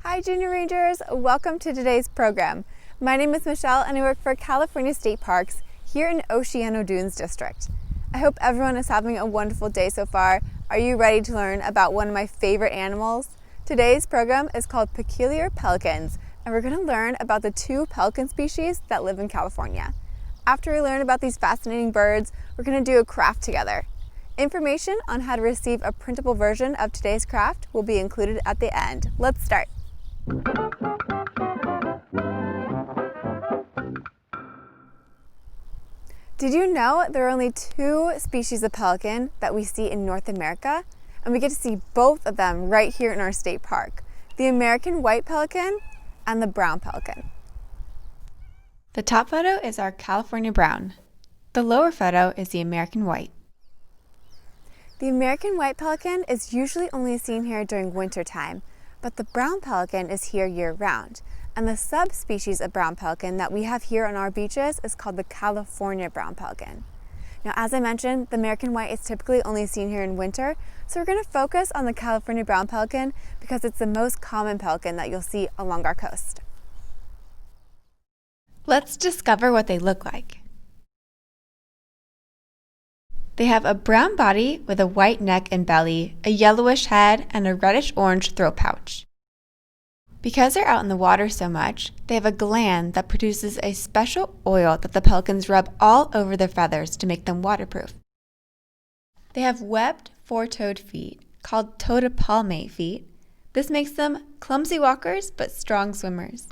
Hi Junior Rangers, welcome to today's program. My name is Michelle and I work for California State Parks here in Oceano Dunes District. I hope everyone is having a wonderful day so far. Are you ready to learn about one of my favorite animals? Today's program is called Peculiar Pelicans, and we're going to learn about the two pelican species that live in California. After we learn about these fascinating birds, we're going to do a craft together. Information on how to receive a printable version of today's craft will be included at the end. Let's start. Did you know there are only two species of pelican that we see in North America? And we get to see both of them right here in our state park. The American white pelican and the brown pelican. The top photo is our California brown. The lower photo is the American white. The American white pelican is usually only seen here during winter time, but the brown pelican is here year-round. And the subspecies of brown pelican that we have here on our beaches is called the California brown pelican. Now, as I mentioned, the American white is typically only seen here in winter, so we're going to focus on the California brown pelican because it's the most common pelican that you'll see along our coast. Let's discover what they look like. They have a brown body with a white neck and belly, a yellowish head, and a reddish-orange throat pouch. Because they're out in the water so much, they have a gland that produces a special oil that the pelicans rub all over their feathers to make them waterproof. They have webbed four-toed feet, called toe-to-palmate feet. This makes them clumsy walkers but strong swimmers.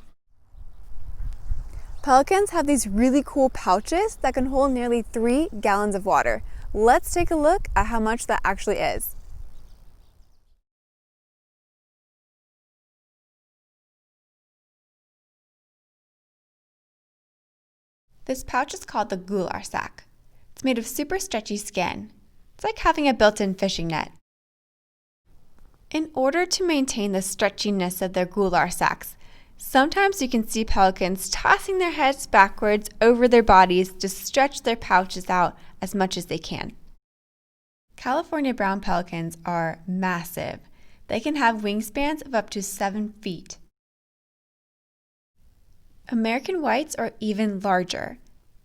Pelicans have these really cool pouches that can hold nearly 3 gallons of water. Let's take a look at how much that actually is. This pouch is called the gular sac. It's made of super stretchy skin. It's like having a built-in fishing net. In order to maintain the stretchiness of their gular sacs, sometimes you can see pelicans tossing their heads backwards over their bodies to stretch their pouches out as much as they can. California brown pelicans are massive. They can have wingspans of up to 7 feet. American whites are even larger.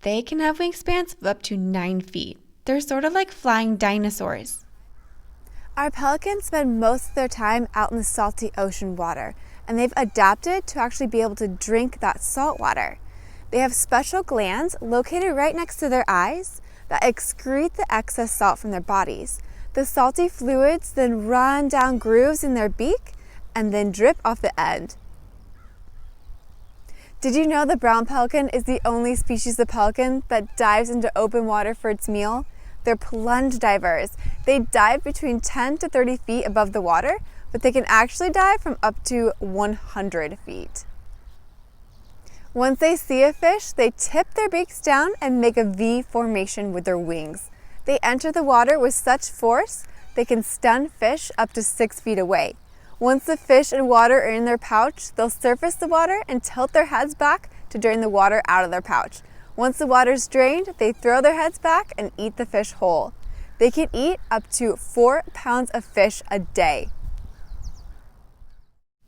They can have wingspans of up to 9 feet. They're sort of like flying dinosaurs. Our pelicans spend most of their time out in the salty ocean water, and they've adapted to actually be able to drink that salt water. They have special glands located right next to their eyes that excrete the excess salt from their bodies. The salty fluids then run down grooves in their beak and then drip off the end. Did you know the brown pelican is the only species of pelican that dives into open water for its meal? They're plunge divers. They dive between 10 to 30 feet above the water, but they can actually dive from up to 100 feet. Once they see a fish, they tip their beaks down and make a V formation with their wings. They enter the water with such force, they can stun fish up to 6 feet away. Once the fish and water are in their pouch, they'll surface the water and tilt their heads back to drain the water out of their pouch. Once the water's drained, they throw their heads back and eat the fish whole. They can eat up to 4 pounds of fish a day.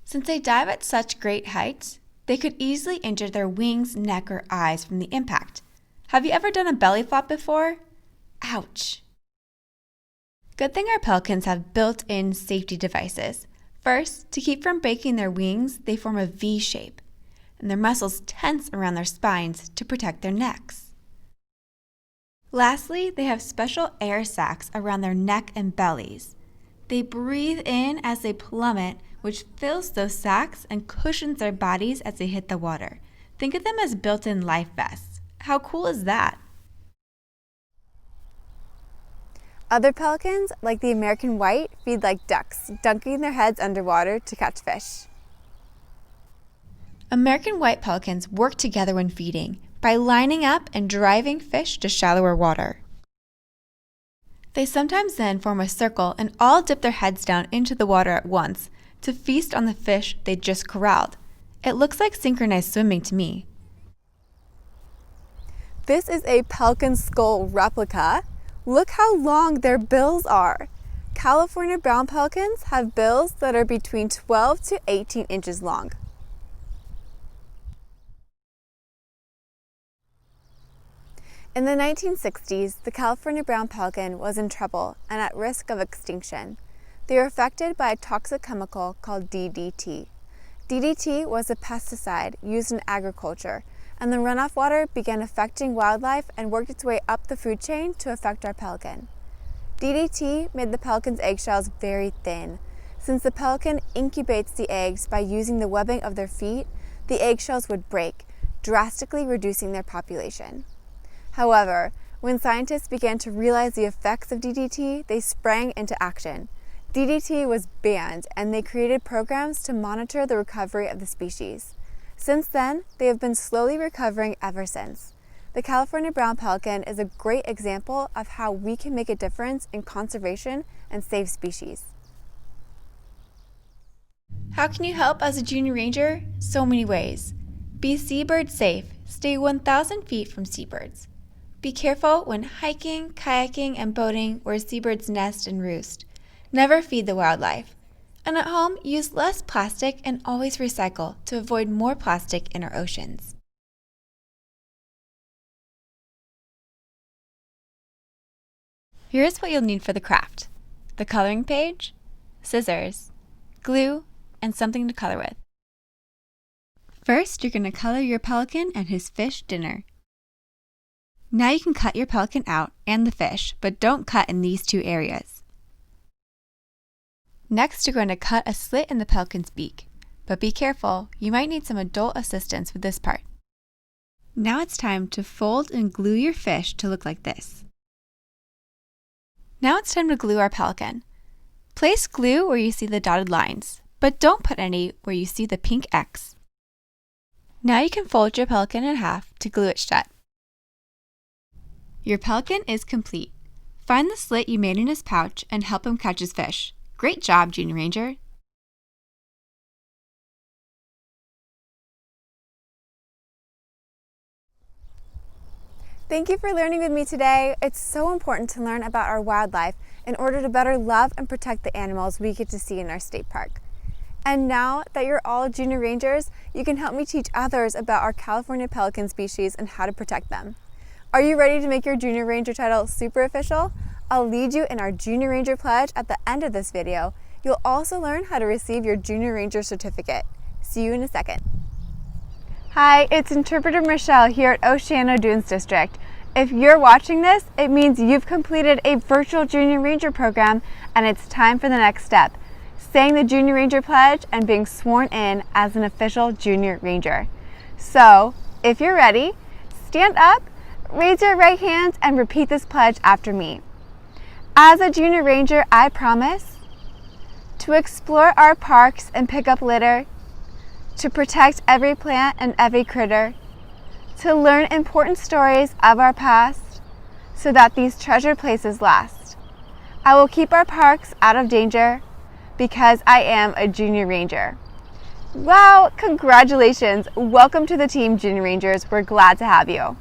Since they dive at such great heights, they could easily injure their wings, neck, or eyes from the impact. Have you ever done a belly flop before? Ouch! Good thing our pelicans have built-in safety devices. First, to keep from breaking their wings, they form a V shape, and their muscles tense around their spines to protect their necks. Lastly, they have special air sacs around their neck and bellies. They breathe in as they plummet, which fills those sacs and cushions their bodies as they hit the water. Think of them as built-in life vests. How cool is that? Other pelicans, like the American white, feed like ducks, dunking their heads underwater to catch fish. American white pelicans work together when feeding by lining up and driving fish to shallower water. They sometimes then form a circle and all dip their heads down into the water at once to feast on the fish they just corralled. It looks like synchronized swimming to me. This is a pelican skull replica. Look how long their bills are. California brown pelicans have bills that are between 12 to 18 inches long. In the 1960s, the California brown pelican was in trouble and at risk of extinction. They were affected by a toxic chemical called DDT. DDT was a pesticide used in agriculture, and the runoff water began affecting wildlife and worked its way up the food chain to affect our pelican. DDT made the pelican's eggshells very thin. Since the pelican incubates the eggs by using the webbing of their feet, the eggshells would break, drastically reducing their population. However, when scientists began to realize the effects of DDT, they sprang into action. DDT was banned, and they created programs to monitor the recovery of the species. Since then, they have been slowly recovering ever since. The California brown pelican is a great example of how we can make a difference in conservation and save species. How can you help as a junior ranger? So many ways. Be seabird safe. Stay 1,000 feet from seabirds. Be careful when hiking, kayaking, and boating where seabirds nest and roost. Never feed the wildlife. And at home, use less plastic and always recycle to avoid more plastic in our oceans. Here's what you'll need for the craft: the coloring page, scissors, glue, and something to color with. First, you're going to color your pelican and his fish dinner. Now you can cut your pelican out and the fish, but don't cut in these two areas. Next, you're going to cut a slit in the pelican's beak, but be careful, you might need some adult assistance with this part. Now it's time to fold and glue your fish to look like this. Now it's time to glue our pelican. Place glue where you see the dotted lines, but don't put any where you see the pink X. Now you can fold your pelican in half to glue it shut. Your pelican is complete. Find the slit you made in his pouch and help him catch his fish. Great job, Junior Ranger! Thank you for learning with me today. It's so important to learn about our wildlife in order to better love and protect the animals we get to see in our state park. And now that you're all junior rangers, you can help me teach others about our California pelican species and how to protect them. Are you ready to make your junior ranger title super official? I'll lead you in our junior ranger pledge at the end of this video. You'll also learn how to receive your junior ranger certificate. See you in a second. Hi, it's Interpreter Michelle here at Oceano Dunes District. If you're watching this, it means you've completed a virtual Junior Ranger program and it's time for the next step, saying the Junior Ranger Pledge and being sworn in as an official Junior Ranger. So, if you're ready, stand up, raise your right hand, and repeat this pledge after me. As a Junior Ranger, I promise to explore our parks and pick up litter, to protect every plant and every critter, to learn important stories of our past so that these treasured places last. I will keep our parks out of danger because I am a Junior Ranger. Wow, congratulations! Welcome to the team, Junior Rangers. We're glad to have you.